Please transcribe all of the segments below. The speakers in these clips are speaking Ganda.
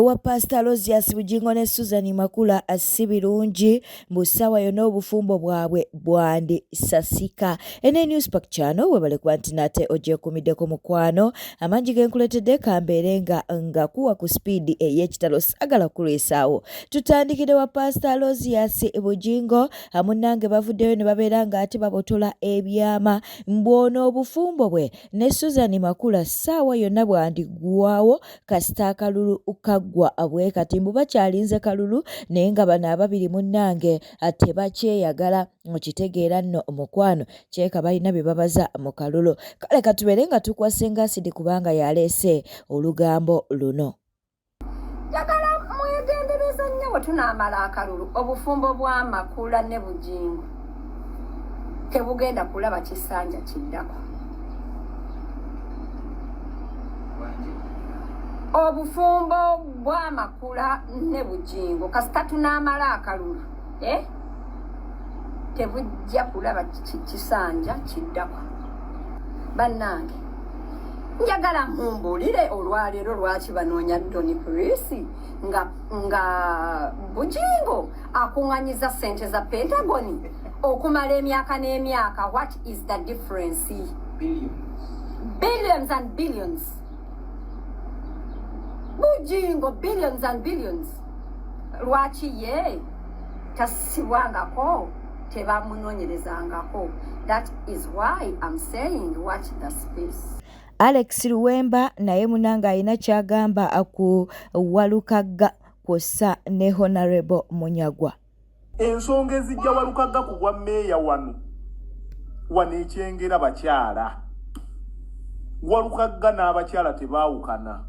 ewa Pastor Rosias Bugingo ne Susan Makula si birungi musawa yonna obufumbo bwabwe bwandi sasika. Ene Newspack channel webale kwantinate oje kumiddeko mukwano amanji genkuletedde kambeere nga kuwa ku speed ey'ekitalo sagala kulwesaawo. Tutandikire wa Pastor Rosias Bugingo amunange bavuddeyo ne babeera nga ate babotola ebyama mbwono obufumbo bwe ne Susan Makula saawa yonna bwandi guwaawo kasita akalulu kaggwa abwe kati mbu bakyalinze kalulu naye nga bano ababiri munnange tebakyeyagala mukitegeera nno omukwano kyeka balina bye babaza mu kalulu. Kale katubeere nga tukwasenga asidi kubanga yaleese olugambo luno. Njagala mwegendereza nnyo bwe tunaamala akalulu obufumbo bwa Makula ne Bugingo tebugenda kulaba kisanja kiddako. Obufumbo bwa Makula ne Bugingo kasita tunaamala akalulu tebujja kulaba kisanja kiddako. Bannange njagala mumbuulire olwaleero lwaki banoonya Donny Presi nga Bugingo akuŋŋanyiza ssente za Pentagon okumala emyaka n'emyaka. What is the difference? Billions and billions. Bugingo billions and billions. Lwaki ye tasibwangako tebamunoonyerezangako? That is why I'm saying watch the space. Alex Luwemba naye munanga alina kyagamba akuwalukagga kw'ossa ne Honorable Munyagwa. Ensonga ezijja walukagga ku bwa mmeeya wano ekyengera bakyala walukagga n'abakyala tebaawukana.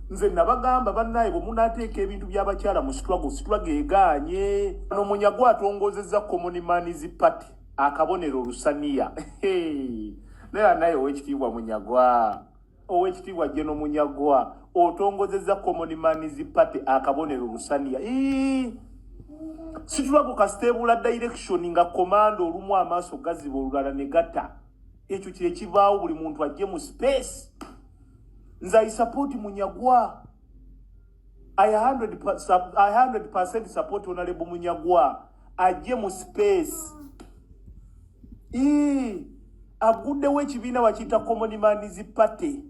Nze nabagamba bannaye bwe munaateeka ebintu by'abakyala mu struggle egaanye. Ono Munyagwa atongozezza Common Man's Party akabonero Lusaniya. Naye owekitiibwa Munyagwa, owekitiibwa Jeno Munyagwa otongozezza Common Man's Party akabonero Lusaniya. Struggle kastebula direction nga komando olumu amaaso gaziba olulala ne gatta. Ekyo kye kivaawo buli muntu ajje mu space. Nze I support Munyagwa. I 100% support Honorable Munyagwa. Ajje mu space. Aguddewo ekibiina bakiyita Common Man's Party.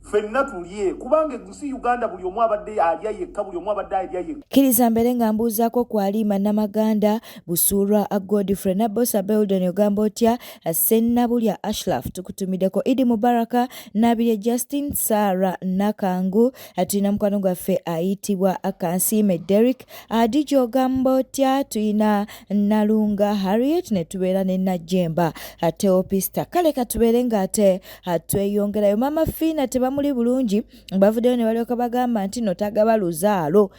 Fenna tulye kubanga nsi Uganda buli omu abadde alya yekka buli omu abadde alya yekka. Kiriza mbere nga mbuuzaako ku Alima Namaganda Busurwa Godfrey Nabosa Beldon ogamba otya Sennabulya Ashraf tukutumiddeko Idi Mubaraka Nabirye Justin Sarah Nakangu tulina mukwano gwaffe ayitibwa Kansime Derek Adija ogamba otya tulina Nalunga Harriet ne tubeera ne Najemba Teopista. Kale katubeere nga ate tweyongerayo Mama Fina muli bulungi bavuddeyo ne balyoka bagamba nti notagaba luzaalo.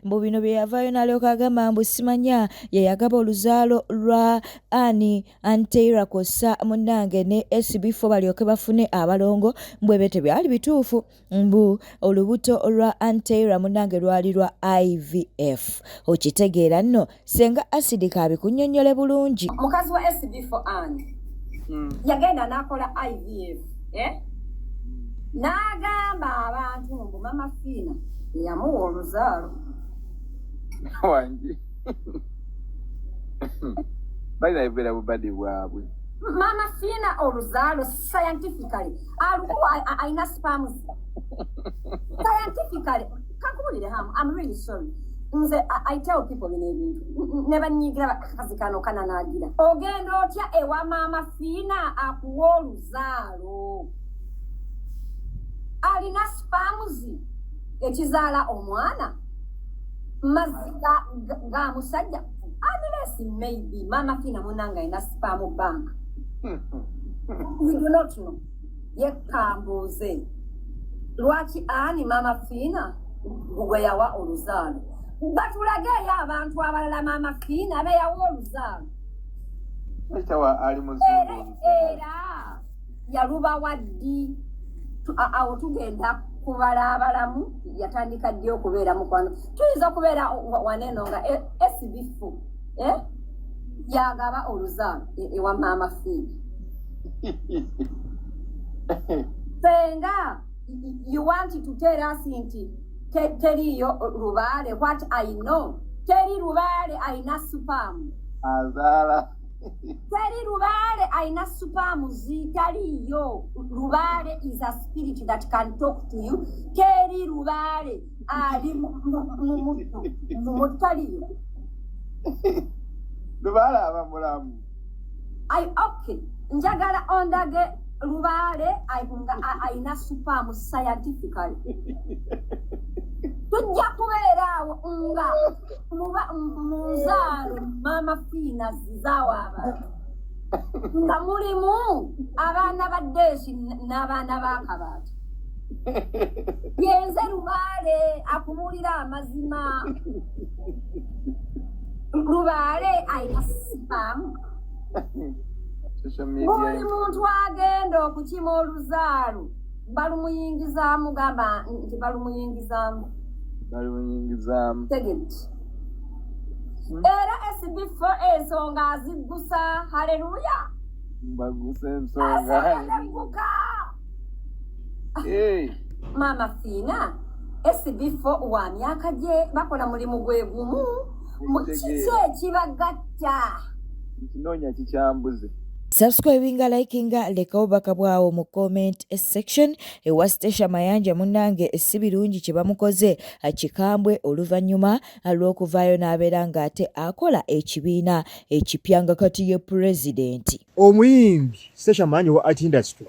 Mbu bino bye yavaayo n'alyoka agamba mbu simanya ye yagaba oluzaalo lwa Anteira kossa munnange ne SB4 balyoke bafune abalongo mbu ebyo tebyali bituufu. Mbu olubuto lwa Anteira munnange lwali lwa IVF. Okitegeera nno senga asidi kabikunnyonnyole bulungi. Mukazi wa SB4 yagenda n'akola IVF n'agamba abantu mbu Mama Fina yamuwa oluzaalo wangi balina ebeera bubadi bwabwe. Mama Fina oluzaalo scientifically alikuwa aina spams scientifically. Kakubulire hamu, I'm really sorry. Nze I tell people bino ebintu ne banyigira akazi kano kananaagira. Ogenda otya ewa Mama Fina akuwa oluzaalo alina spams ekizaala omwana maziga ga musajja unless maybe Mama Fina munanga ina spam bank. We do not know. Yekambuze lwaki ani Mama Fina gwe yawa oluzaalo batulageyo abantu abalala Mama Fina be yawa oluzaalo ali muzungu era yaluba waddi. Awo tugenda kubala abalamu yatandika ddi okubeera mukwano. Tuyinza okubeera waneno nga SB4 yagaba oluzaalo ewa Mama Fina. Senga you want to tell us nti teriyo Lubaale. What I know, teri Lubaale aina spam. Azala. Teri Lubaale aina spam zitaliyo. Lubaale is a spirit that can talk to you. Teri Lubaale ali mutaliyo. Lubaale abamulamu. Okay. Njagala ondage Lubaale aina spam scientifically. Tujja kubeeraawo nga muzaalo Mama Fiina zizaawa nga mulimu abaana ba Deesi n'abaana ba Kabaati. Yenze Lubaale akubulira amazima. Lubaale ayina spam. Buli muntu agenda okukima oluzaalo balumuyingizaamu, gamba nti balumuyingizaamu. Tegedde. Era SB4 ensonga aziggusa. Haleluya. Mbaguse ensonga. Mama Fiina SB4 wa myaka gye bakola mulimu gwe gumu. Kiki ekibagatta? Kinoonya kikyambuze. Subscribinga, likinga, lekawo baka bwawo mu comment section. Ewa Stesha Mayanja munnange si birungi kye bamukoze akikambwe oluvannyuma alw'okuvaayo n'abeera ng'ate akola ekibiina ekipya nga kati ye pulezidenti. Omuyimbi Stesha Mayanja wa art industry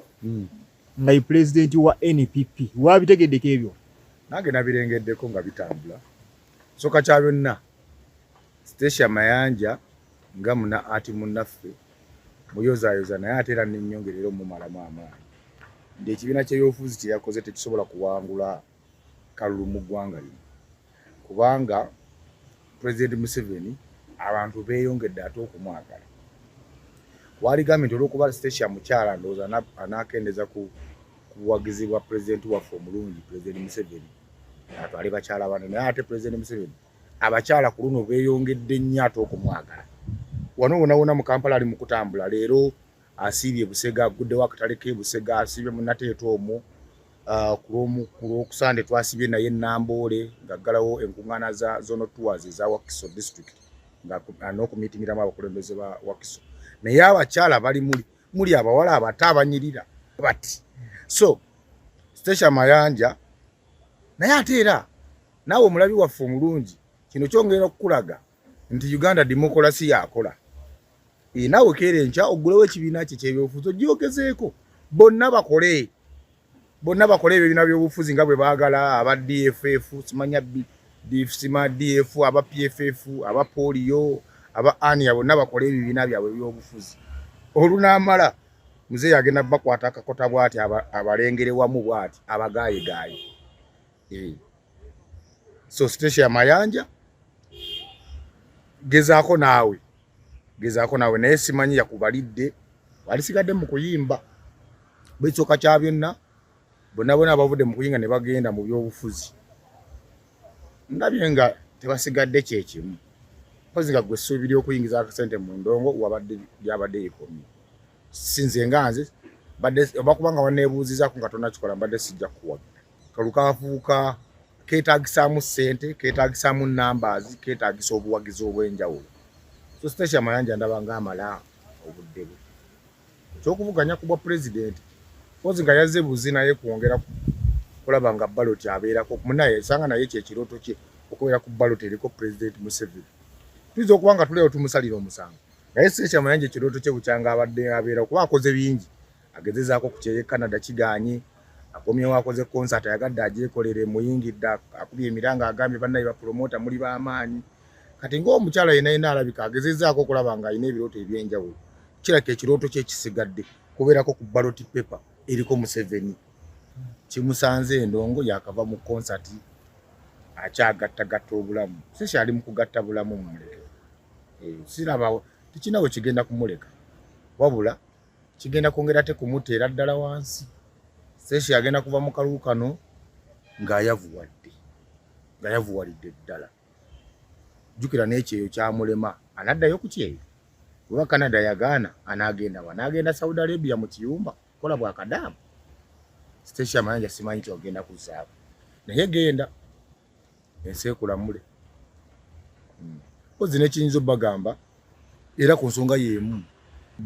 nga ye pulezidenti wa NPP waabitegeddeko ebyo? Nange nabirengeddeko nga bitambula. Soka kya byonna Stesha Mayanja nga muna ati munnaffe muyozaayoza naye ate era n'ennyongerero mumalamu amaanyi. Nti ekibiina ky'ebyobufuzi kye yakoze tekisobola kuwangula kalulu mu ggwanga lino, kubanga Pulezidenti Museveni abantu beeyongedde ate okumwagala. Waligambye nti olw'okuba Stesha mukyala ndowooza anaakendeza ku buwagizi bwa pulezidenti waffe omulungi Pulezidenti Museveni atwale bakyala bano, naye ate Pulezidenti Museveni abakyala ku luno beeyongedde nnyo ate okumwagala. Wano wona mu Kampala ali mu kutambula, leero asiibye Busega, aguddewo akatale k'e Busega, asiibye Munnateeto omwo. Ku Lwokusande twasibye naye Namboole ng'aggalawo enkuŋŋaana za Zonal Tours eza Wakiso District n'okumiitingiramu abakulembeze ba Wakiso. Naye abakyala bali muli abawala abato abanyirira bati. So Stesha Mayanja naye ate era naawe omulabi waffe omulungi, kino kyongerera okukulaga nti Uganda demokolasi yakola. Naawe keera enkya oggulewo ekibiina kye ky'ebyobufuzi ogyogezeeko, bonna bakole ebibiina by'obufuzi nga bwe baagala, aba DFF, simanya DF, aba PFF, aba Polio, aba ANIA, bonna bakole ebibiina byabwe by'obufuzi. Olunaamala muzeeyi agenda bakwata akakota bw'ati abalengere wamu bw'ati abagaayegaaye. So Stesha Mayanja gezaako naawe naye simanyi yakubalidde walisigadde mu kuyimba. Bwekyoka kya byonna bonna abavudde mu kuyinga ne bagenda mu byobufuzi ndabye nga tebasigadde kyekimu. Mpozi nga gwe ssuubiri okuyingiza akasente mu ndongo lyabadde likomye. Sinze nga nze obakuba nga waneebuuzizaako nga tonnakikola mbadde sijja kuwaga. Kalukaafuuka keetaagisaamu ssente, keetaagisaamu numbers, keetaagisa obuwagizi obw'enjawulo. So Stesha Mayanja ndaba ng'amala obudde bwe. Ekyokuvuganya ku bwa pulezidenti mpozi nga yazze buzi naye kwongera kulaba nga ballot abeerako munaye esanga naye kyekirooto kye okubeera ku ballot eriko Pulezidenti Museveni. Tuyinza okuba nga tuleewo tumusalira omusango, naye Stesha Mayanja ekirooto kye bukyanga abadde abeera kuba akoze bingi. Agezezaako ku kyeye Canada kigaanye, akomyewo akoze concert ayagadde agyekolere, muyingidde akubye emiranga agambye bannaye bapromota muli b'amaanyi. Kati ng'omukyala yenna alabika agezezaako okulaba nga alina ebirooto eby'enjawulo. Kirako ekirooto kye kisigadde kubeerako ku ballot paper eriko Museveni. Kimusanze endongo yakava mu concert akyagattagatta obulamu. Stesha ali mu kugatta bulamu mumuleke. Siraba tikinawe kigenda kumuleka, wabula kigenda kwongera ate kumuteera ddala wansi. Stesha yagenda kuva mu kalulu kano ng'ayavuwalidde ddala. Jjukira n'ekyeyo kyamulema anaddayo ku kyeyo. Kuba Canada yagaana anaagenda Saudi Arabia mu kiyumba kola bwakadaamu. Station Mayanja simanyi kyogenda kuzaako naye genda enseekulamule kozi nekiyinza obbagamba era ku nsonga yeemu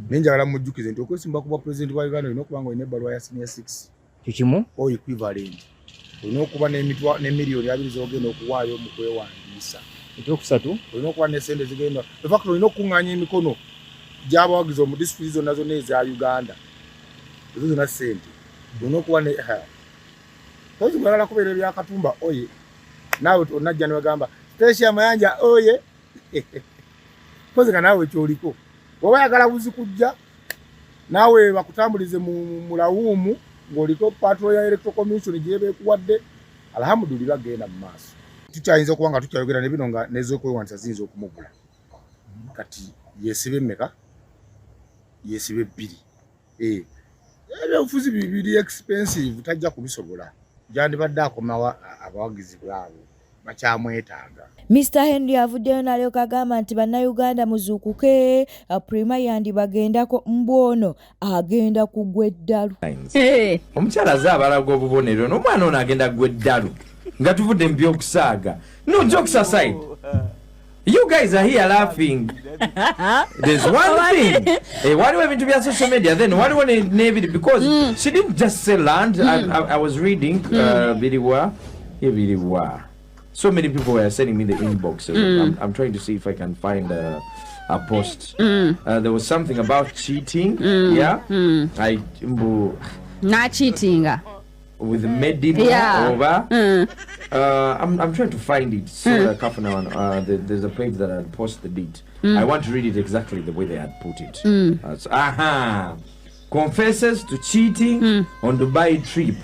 nenjagala mujjukize nti okwesimba kuba pulezidenti wa Uganda olina okuba nga olina ebbaluwa ya senior 6 kikimu o equivalent olina okuba n'emiliyoni 2 z'ogenda okuwaayo mu kwewandiisa ekyokusatu olina okuba n'essente zigenda efact olina okukuŋŋaanya emikono gy'abawagizi mu disitulikiti zonna zonna eza Uganda ezo zonna ssente olina okuba ne kozi gwagala kubeera ebyakatumba oye naawe onajja ne bagamba Station Mayanja oye kozi nga naawe kyoliko oba yagala buzi kujja naawe bakutambulize mu mulawuumu ng'oliko patrol ya electoral commission gyebekuwadde alhamdulillah genda mu maaso tukyayinza okuba nga tukyayogera ne bino nga n'ez'okwewandiisa ziyinza okumugula kati yeesibe mmeka yeesibe 2 ebyobufuzi bibiri expensive tajja kubisobola gyandibadde akomawa abawagizi bwabo bakyamwetaaga. Mr. Henry avuddeyo n'alyoka agamba nti bannayuganda muzuukuke Prima yandibagendako mbwono agenda kugwa eddalu. Omukyala azze abalaga obubonero n'omwana ono agenda kugwa eddalu nga tuvudde mu by'okusaaga. No, jokes aside. You guys are here laughing. There's one thing. Why do we have to be on social media? Then why do we need Navy? Because she didn't just sell land. I was reading Biriwa. So many people were sending me the inbox. So I'm trying to see if I can find a post. There was something about cheating. Yeah. Not cheating. With medical over. I'm trying to find it. So there's a page that had posted it. I want to read it exactly the way they had put it. Confesses to cheating on Dubai trip,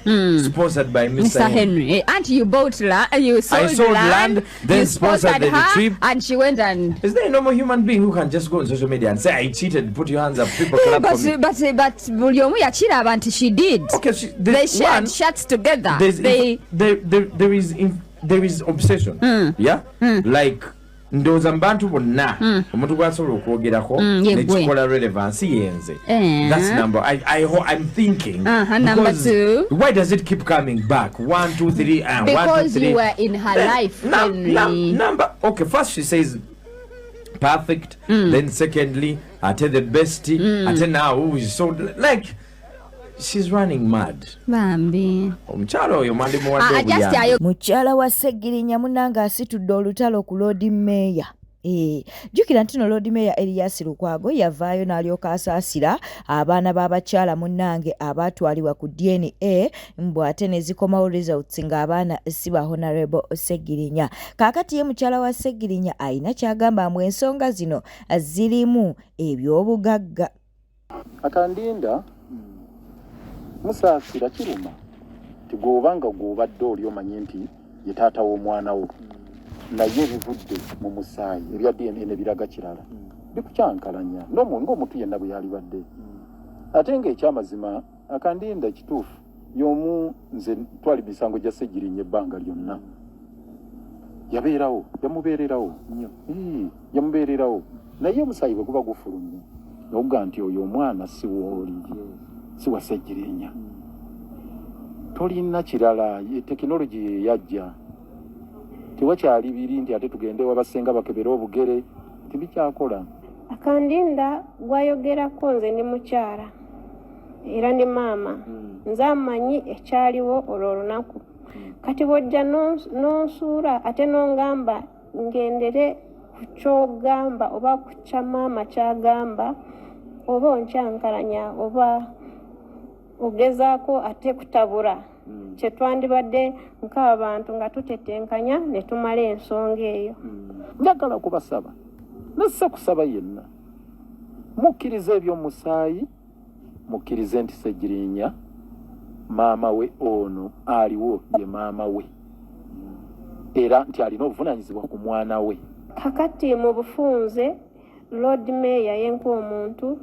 sponsored by Mr. Henry. And you bought land, you sold I sold land, then you sponsored the her, trip. and she went and... Is there a normal human being who can just go on social media and say, I cheated, put your hands up, people clap for me? But Bulyomu Yachira Banti, she did. Okay, they shared shots together. There is obsession. Yeah? Like, ndoza mbantu bonna omuntu gwasobola okwogerako nekikola relevance yenze. That's number I'm thinking number 2. Why does it keep coming back 1 2 3 and because 1 2 3 you were in her life. Number okay, first she says perfect, then secondly ate the best, ate now so like she's running mad. Bambi. Omukyala oyo mandi muwadde mukyala wa Sseggirinya munnanga asitudde olutalo ku Lord Mayor. Jjukira nti no Lord Mayor Erias Lukwago yavaayo n'alyoka asaasira abaana b'abakyala munnange abaatwalibwa ku DNA mbw ate ne zikomawo results ng'abaana si ba Honorable Sseggirinya. Kaakati ye mukyala wa Sseggirinya ayina ky'agamba mu ensonga zino zirimu eby'obugagga. Akandinda musaasira kiruma tigobanga gobadde oli omanyi nti ye taata w'omwana wo naye bivudde mu musaayi ebya DNA ne biraga kirala bikukyankalanya ng'omuntu yenna bwe yalibadde ate ng'ekyamazima Akandinda kituufu y'omu nze twali misango gya Sseggirinya ebbanga lyonna yamubeererawo naye omusaayi bwe guba gufulumye n'okuga nti oyo omwana si wooli si wa Sseggirinya tolina kirala tekinologi yajja tewakyali biri nti ate tugende wabasenga bakebere obugere tibikyakola. Akandinda gwayogerako nze ndi mukyala era ndi maama nze amanyi ekyaliwo olwo olunaku kati bw'ojja n'onsuula ate n'ongamba ngendere ku ky'ogamba oba ku kya maama ky'agamba oba onkyankalanya oba ogezaako ate kutabula kye twandibadde nk'abantu nga tutetenkanya ne tumala ensonga eyo. Njagala kubasaba nassa kusaba yenna mukkirize eby'omusaayi mukkirize nti Sseggirinya maama we ono aliwo ye maama we era nti alina obuvunaanyizibwa ku mwana we. Kakati mu bufunze Lord Mayor yenka omuntu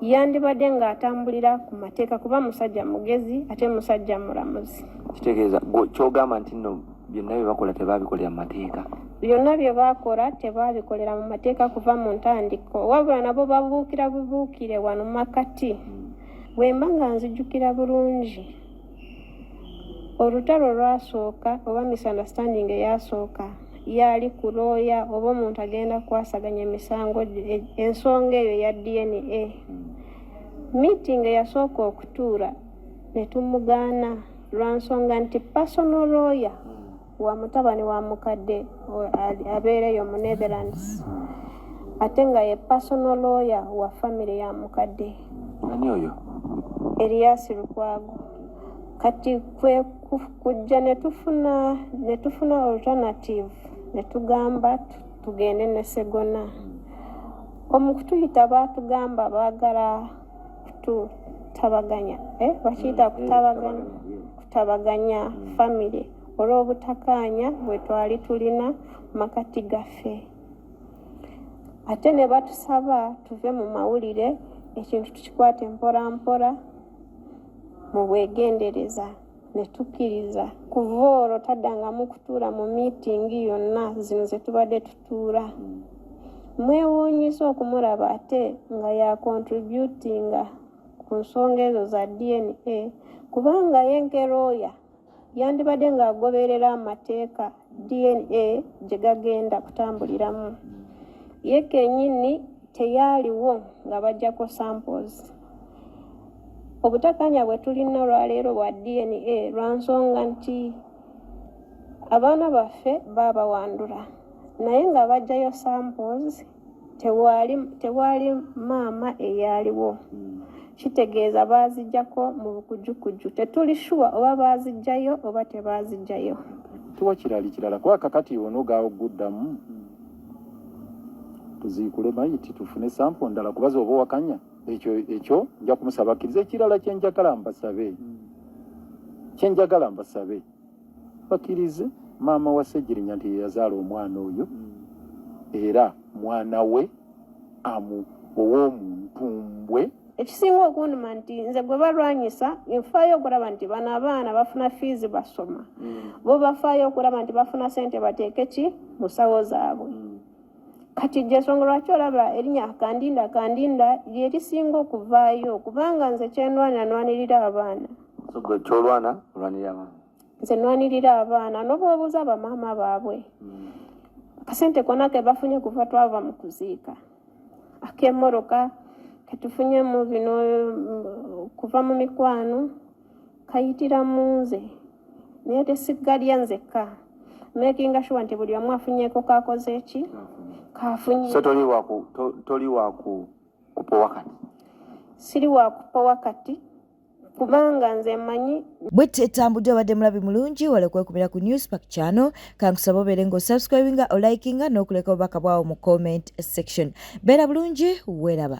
yandibadde ng'atambulira ku mateeka kuba musajja mugezi ate musajja mulamuzi. Kitegeeza kyogamba nti nno byonna bye bakola tebaabikolera mu mateeka. Byonna bye baakola tebaabikolera mu mateeka kuva mu ntandikko wabula nabo babuukira bubuukire wano makati bwe mba nga nzijjukira bulungi olutalo lwasooka oba misunderstanding eyasooka yali ku looya oba omuntu agenda kwasaganya emisango ensonga eyo ya DNA. Meeting eyasooka okutuula ne tumugaana lwa nsonga nti personal lawyer wa mutabani wa mukadde abeereyo mu Netherlands ate nga ye personal lawyer wa family ya mukadde. Ani oyo? Elias Lukwago. Kati kwe kujja ne tufuna alternative ne tugamba tugende ne Segona. Omukutuyita baatugamba baagala kutabaganya bakiyita kutabaganya family olw'obutakaanya bwe twali tulina makati gaffe. Ate ne batusaba tuve mu mawulire ekintu tukikwate mpola mpola mu bwegendereza ne tukkiriza kuva olwo taddangamu kutuula mu miitingi yonna zino ze tubadde tutuula. Mwewuunyisa okumulaba ate nga yakontributinga ku nsonga ezo za DNA kubanga yenkerooya yandibadde ng'agoberera amateeka DNA gye gagenda kutambuliramu. Ye kennyini teyaaliwo nga bajjako samples. Obutakanya bwe tulina olwaleero bwa DNA lwa nsonga nti abaana baffe baabawandula naye nga bajjayo samples tewali maama eyaaliwo. Kitegeeza baazijjako mu bukujjukujju. Tetuli sure oba baazijjayo oba tebaazijjayo. Tuwa kirala kuba kakati ono gaawoguddamu tuziikule mayiti tufune sampo ndala kubaza oba wakanya ekyo nja kumusaba akkiriza. Ekirala kyenjagala mbasabe bakkirize maama wa Ssejjirinya nti yeyazaala omwana oyo era mwana we ow'omuntumbwe. Ekisinga okunduma nti nze gwe balwanyisa nfaayo okulaba nti bano abaana bafuna fiizi basoma bo bafaayo okulaba nti bafuna ssente bateeke ki mu sawo zaabwe. Kati gye nsonga lwaki olaba erinnya kandinda lye lisinga okuvaayo kubanga nze kyenwanirira abaana. So gwe kyolwana olwanirira abaana? Nze nwanirira abaana n'obwobuuza bamaama baabwe akasente konna ke bafunye kuva twava mu kuziika ak'emmoroka ketufunye mu bino kuva mu mikwano kayitira mu nze naye tesiggalya nzekka making sure nti buli omu afunyeeko kakoze eki kafunye. So toli wa kupa wakati? Siri wa kupa wakati kubanga nze mmanyi bwete etambudde obadde mulabi mulungi wale kwekumira ku Newspark channel kankusaba obeere ng'osubscribinga olikinga n'okuleka obubaka bwawo mu comment section. Beera bulungi weeraba.